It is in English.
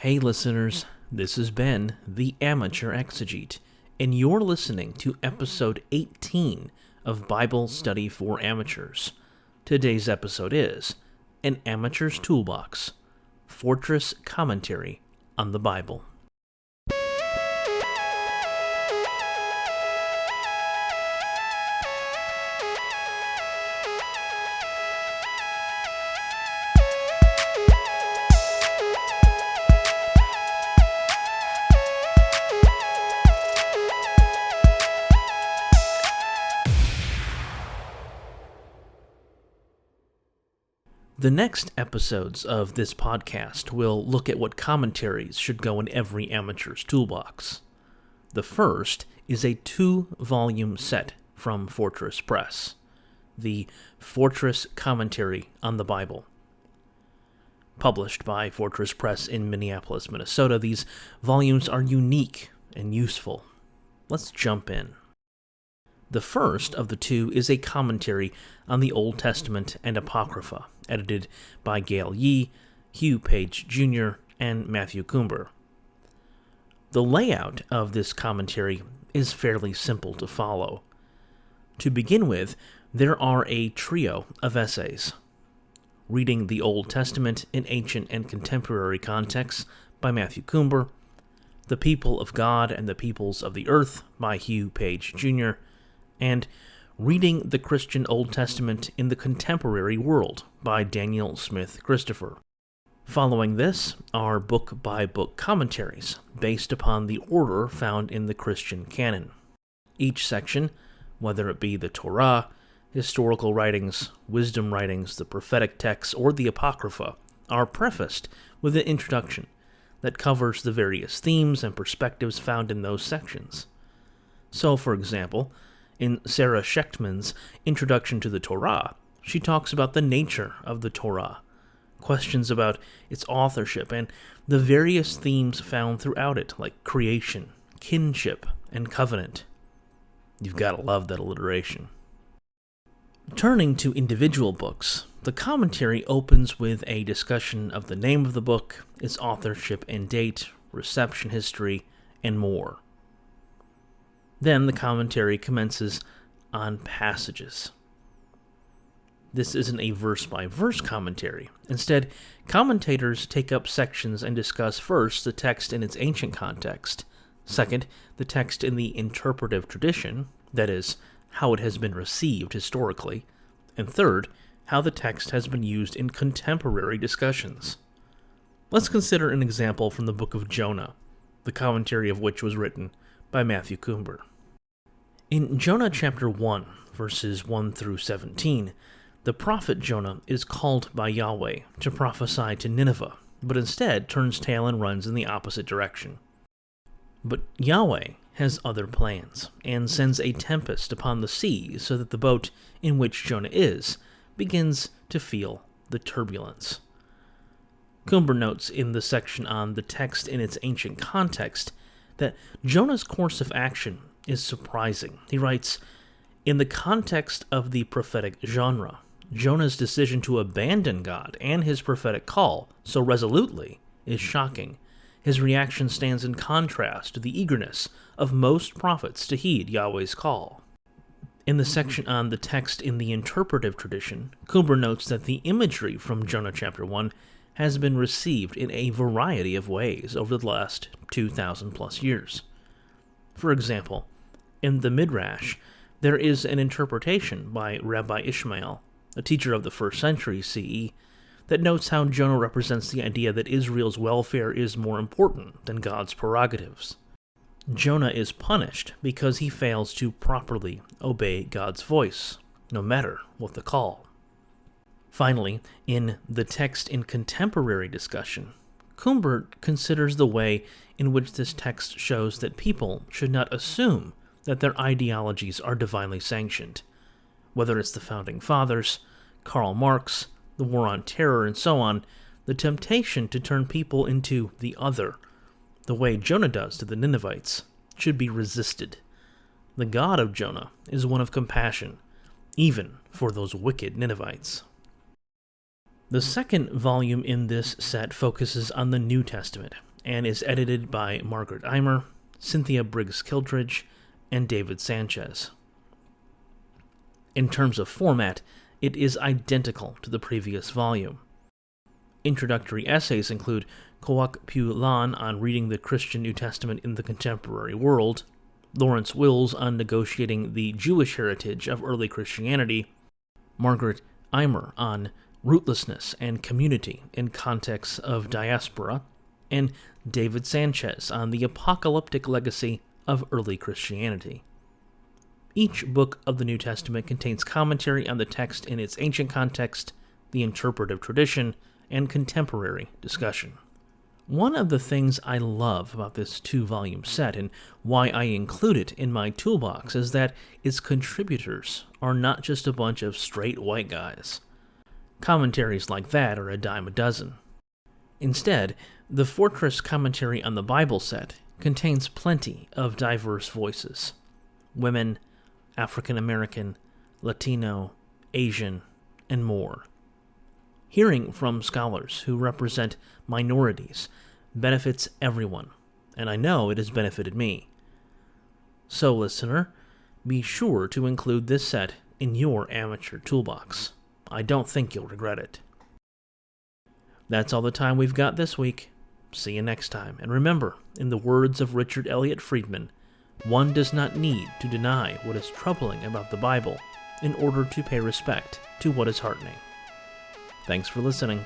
Hey listeners, this is Ben, the Amateur Exegete, and you're listening to episode 18 of Bible Study for Amateurs. Today's episode is An Amateur's Toolbox, Fortress Commentary on the Bible. The next episodes of this podcast will look at what commentaries should go in every amateur's toolbox. The first is a 2-volume set from Fortress Press, the Fortress Commentary on the Bible. Published by Fortress Press in Minneapolis, Minnesota, these volumes are unique and useful. Let's jump in. The first of the two is a commentary on the Old Testament and Apocrypha, edited by Gail Yee, Hugh Page Jr., and Matthew Coomber. The layout of this commentary is fairly simple to follow. To begin with, there are a trio of essays. Reading the Old Testament in Ancient and Contemporary Contexts by Matthew Coomber, The People of God and the Peoples of the Earth by Hugh Page Jr., and Reading the Christian Old Testament in the Contemporary World by Daniel Smith Christopher. Following this are book-by-book commentaries based upon the order found in the Christian canon. Each section, whether it be the Torah, historical writings, wisdom writings, the prophetic texts, or the Apocrypha, are prefaced with an introduction that covers the various themes and perspectives found in those sections. So, for example, in Sarah Schechtman's Introduction to the Torah, she talks about the nature of the Torah, questions about its authorship, and the various themes found throughout it, like creation, kinship, and covenant. You've got to love that alliteration. Turning to individual books, the commentary opens with a discussion of the name of the book, its authorship and date, reception history, and more. Then the commentary commences on passages. This isn't a verse-by-verse commentary. Instead, commentators take up sections and discuss first the text in its ancient context, second, the text in the interpretive tradition, that is, how it has been received historically, and third, how the text has been used in contemporary discussions. Let's consider an example from the book of Jonah, the commentary of which was written by Matthew Coomber. In Jonah chapter 1, verses 1 through 17, the prophet Jonah is called by Yahweh to prophesy to Nineveh, but instead turns tail and runs in the opposite direction. But Yahweh has other plans, and sends a tempest upon the sea so that the boat in which Jonah is begins to feel the turbulence. Coomber notes in the section on the text in its ancient context that Jonah's course of action is surprising. He writes, "In the context of the prophetic genre, Jonah's decision to abandon God and his prophetic call so resolutely is shocking. His reaction stands in contrast to the eagerness of most prophets to heed Yahweh's call." In the section on the text in the interpretive tradition, Coomber notes that the imagery from Jonah chapter 1 has been received in a variety of ways over the last 2,000 plus years. For example, in the Midrash, there is an interpretation by Rabbi Ishmael, a teacher of the 1st century CE, that notes how Jonah represents the idea that Israel's welfare is more important than God's prerogatives. Jonah is punished because he fails to properly obey God's voice, no matter what the call. Finally, in the text in contemporary discussion, Coomber considers the way in which this text shows that people should not assume that their ideologies are divinely sanctioned. Whether it's the Founding Fathers, Karl Marx, the War on Terror, and so on, the temptation to turn people into the other, the way Jonah does to the Ninevites, should be resisted. The God of Jonah is one of compassion, even for those wicked Ninevites. The second volume in this set focuses on the New Testament and is edited by Margaret Eimer, Cynthia Briggs-Kildridge, and David Sanchez. In terms of format, it is identical to the previous volume. Introductory essays include Kwok Pyu Lan on reading the Christian New Testament in the contemporary world, Lawrence Wills on negotiating the Jewish heritage of early Christianity, Margaret Eimer on rootlessness and community in contexts of diaspora, and David Sanchez on the apocalyptic legacy of early Christianity. Each book of the New Testament contains commentary on the text in its ancient context, the interpretive tradition, and contemporary discussion. One of the things I love about this 2-volume set and why I include it in my toolbox is that its contributors are not just a bunch of straight white guys. Commentaries like that are a dime a dozen. Instead, the Fortress Commentary on the Bible set contains plenty of diverse voices: women, African American, Latino, Asian, and more. Hearing from scholars who represent minorities benefits everyone, and I know it has benefited me. So, listener, be sure to include this set in your amateur toolbox. I don't think you'll regret it. That's all the time we've got this week. See you next time, and remember, in the words of Richard Elliott Friedman, one does not need to deny what is troubling about the Bible in order to pay respect to what is heartening. Thanks for listening.